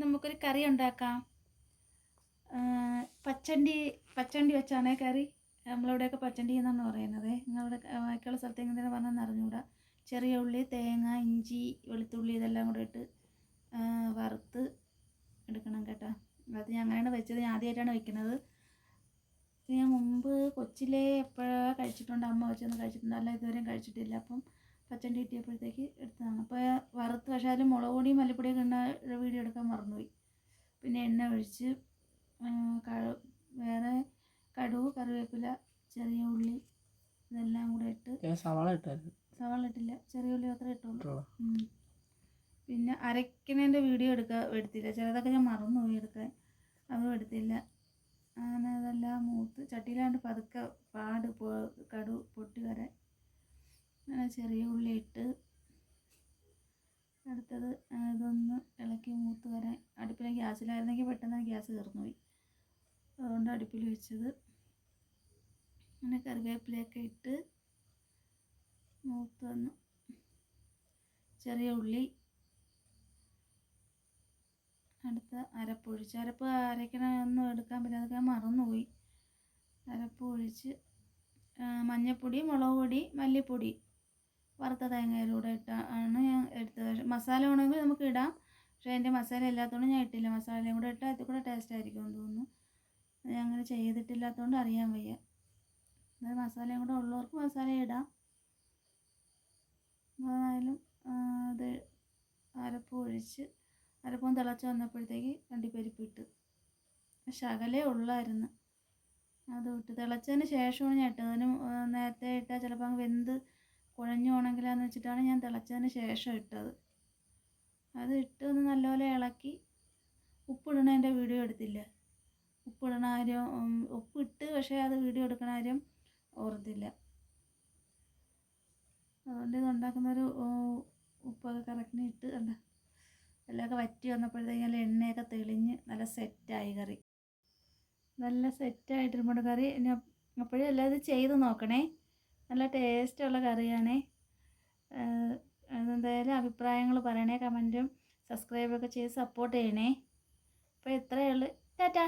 നമുക്കൊരു കറി ഉണ്ടാക്കാം. പച്ചണ്ടി വെച്ചാണ് കറി. നമ്മളിവിടെയൊക്കെ പച്ചണ്ടി എന്നാണ് പറയുന്നത്. നിങ്ങളുടെ ബാക്കിയുള്ള സ്ഥലത്ത് എങ്ങനെ പറഞ്ഞെന്ന് അറിഞ്ഞുകൂടാ. ചെറിയ ഉള്ളി, തേങ്ങ, ഇഞ്ചി, വെളുത്തുള്ളി ഇതെല്ലാം കൂടെ ഇട്ട് വറുത്ത് എടുക്കണം കേട്ടോ. അത് ഞാൻ അങ്ങനെയാണ് വെച്ചത്. ഞാൻ ആദ്യമായിട്ടാണ് വെക്കുന്നത്. ഞാൻ മുമ്പ് കൊച്ചിലെ എപ്പോഴാണ് കഴിച്ചിട്ടുണ്ട്. അമ്മ വെച്ചൊന്നും കഴിച്ചിട്ടുണ്ട്, അല്ല ഇതുവരെയും കഴിച്ചിട്ടില്ല. അപ്പം പച്ചണ്ടി കിട്ടിയപ്പോഴത്തേക്ക് എടുത്തതാണ്. അപ്പോൾ വറുത്ത്, പക്ഷേ അതിൽ മുളക് പൊടിയും മല്ലിപ്പൊടിയൊക്കെ ഇടുന്ന വീഡിയോ എടുക്കാൻ മറന്നുപോയി. പിന്നെ എണ്ണ ഒഴിച്ച് വേറെ കടുക്, കറിവേപ്പില, ചെറിയ ഉള്ളി ഇതെല്ലാം കൂടെ ഇട്ട്. സവാള ഇട്ടില്ല, ചെറിയ ഉള്ളി മാത്രമേ ഇട്ടുള്ളൂ. പിന്നെ അരയ്ക്കുന്നതിൻ്റെ വീഡിയോ എടുത്തില്ല. ചിലതൊക്കെ ഞാൻ മറന്നുപോയി എടുക്കാൻ, അതും എടുത്തില്ല. അങ്ങനെ അതെല്ലാം മൂത്ത് ചട്ടിയിലാണ്ട് പതുക്കെ കടുക് പൊട്ടി വരെ അങ്ങനെ ചെറിയ ഉള്ളി ഇട്ട് അടുത്തത് ഇതൊന്ന് ഇളക്കി മൂത്ത് വരാൻ അടുപ്പിൽ. ഗ്യാസിലായിരുന്നെങ്കിൽ പെട്ടെന്ന് ഗ്യാസ് തീർന്നുപോയി, അതുകൊണ്ട് അടുപ്പിൽ വെച്ചത്. അങ്ങനെ കറിവേപ്പിലയൊക്കെ ഇട്ട് മൂത്ത് വന്നു. ചെറിയ ഉള്ളി, അടുത്ത അരപ്പൊഴിച്ച്. അരപ്പ് അരയ്ക്കണമൊന്നും എടുക്കാൻ പറ്റില്ല, അതൊക്കെ ഞാൻ മറന്നുപോയി. അരപ്പ് ഒഴിച്ച് മഞ്ഞൾപ്പൊടി, മുളക് പൊടി, മല്ലിപ്പൊടി, വറുത്ത തേങ്ങയിലൂടെ ഇട്ടാണ് ഞാൻ എടുത്തത്. മസാല വേണമെങ്കിൽ നമുക്ക് ഇടാം, പക്ഷേ എൻ്റെ മസാല ഇല്ലാത്തതുകൊണ്ട് ഞാൻ ഇട്ടില്ല. മസാലയും കൂടെ ഇട്ടാൽ അതിൽ കൂടെ ടേസ്റ്റ് ആയിരിക്കുമെന്ന് തോന്നുന്നു. ഞാൻ അങ്ങനെ ചെയ്തിട്ടില്ലാത്തതുകൊണ്ട് അറിയാൻ വയ്യ. അതായത് മസാലയും കൂടെ ഉള്ളവർക്ക് മസാല ഇടാം. എന്തായാലും അത് അരപ്പ് ഒഴിച്ച് അരപ്പം തിളച്ച് വന്നപ്പോഴത്തേക്ക് അണ്ടിപ്പരിപ്പ് ഇട്ട്. ശകലേ ഉള്ളായിരുന്നു, അത് ഇട്ട് തിളച്ചതിന് ശേഷമാണ് ഞാൻ ഇട്ടത്. അതിന് നേരത്തെ ഇട്ടാൽ ചിലപ്പോൾ അങ്ങ് വെന്ത് കുഴഞ്ഞു പോകണമെങ്കിലാന്ന് വെച്ചിട്ടാണ് ഞാൻ തിളച്ചതിന് ശേഷം ഇട്ടത്. അത് ഇട്ട് ഒന്ന് നല്ലപോലെ ഇളക്കി. ഉപ്പിടണതിൻ്റെ വീഡിയോ എടുത്തില്ല. ഉപ്പിടണ കാര്യം ഉപ്പിട്ട്, പക്ഷേ അത് വീഡിയോ എടുക്കണ കാര്യം ഓർത്തില്ല. അതുകൊണ്ട് ഇത് ഉണ്ടാക്കുന്നൊരു ഉപ്പൊക്കെ കറക്റ്റിന് ഇട്ട് കണ്ട എല്ലാമൊക്കെ വറ്റി വന്നപ്പോഴത്തേക്കും നല്ല എണ്ണയൊക്കെ തെളിഞ്ഞ് നല്ല സെറ്റായി കറി. നല്ല സെറ്റായിട്ടിരുമ്പോൾ കറി. അപ്പോഴും എല്ലാം ഇത് ചെയ്ത് നോക്കണേ, നല്ല ടേസ്റ്റുള്ള കറിയാണേ. എന്തായാലും അഭിപ്രായങ്ങൾ പറയണേ, കമൻറ്റും സബ്സ്ക്രൈബൊക്കെ ചെയ്ത് സപ്പോർട്ട് ചെയ്യണേ. അപ്പോൾ ഇത്രയേ ഉള്ളൂ. ടാറ്റാ.